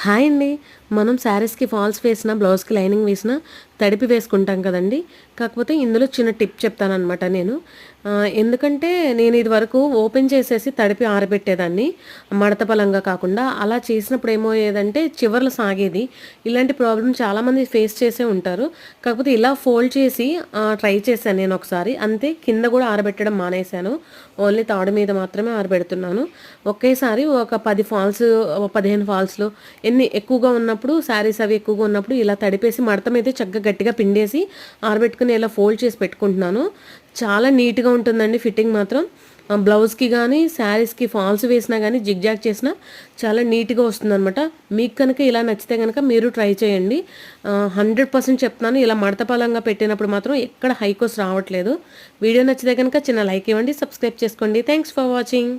Hi అండి. మనం శారీస్‌కి ఫాల్స్ వేసినా, బ్లౌజ్‌కి లైనింగ్ వేసినా తడిపి వేసుకుంటాం కదండీ! కాకపోతే ఇందులో చిన్న టిప్ చెప్తాననమాట నేను. ఎందుకంటే నేను ఇదివరకు ఓపెన్ చేసేసి తడిపి ఆరబెట్టేదాన్ని. మడత పలంగా కాకుండా. అలా చేసినప్పుడు ఏమయ్యేదంటే చివర్లు సాగేది. ఇలాంటి ప్రాబ్లమ్ చాలామంది ఫేస్ చేసే ఉంటారు. కాకపోతే ఇలా ఫోల్డ్ చేసి ట్రై చేశాను నేనొకసారి. అంతే కింద గూడా ఆరబెట్టడం మానేశాను. ఓన్లీ తాడు మీద మాత్రమే ఆరబెడుతున్నాను. ఒకేసారి ఒక 10 ఫాల్స్, 15 ఫాల్స్‌లు ఎన్ని ఎక్కువగా ఉన్నప్పుడు శారీస్ అవి ఎక్కువగా ఉన్నప్పుడు ఇలా తడిపేసి మడత మీద చక్కగా గట్టిగా పిండేసి ఆరబెట్టుకుని ఇలా ఫోల్డ్ చేసి పెట్టుకుంటున్నాను. చాలా నీట్‌గా ఉంటుందండి ఫిట్టింగ్ మాత్రం. బ్లౌజ్‌కి గానీ, శారీస్‌కి ఫాల్స్ వేసినా గానీ, జిగ్‌జాగ్ చేసినా చాలా నీట్‌గా వస్తుందనమాట. మీకు కనుక ఇలా నచ్చితే గనక మీరు ట్రై చేయండి. 100% చెప్తున్నాను. ఇలా మడత పలంగా పెట్టినప్పుడు మాత్రం ఎక్కడ హైకోస్ రావట్లేదు. వీడియో నచ్చితే గనక చిన్న లైక్ ఇవ్వండి. సబ్స్క్రైబ్ చేసుకోండి. Thanks for watching.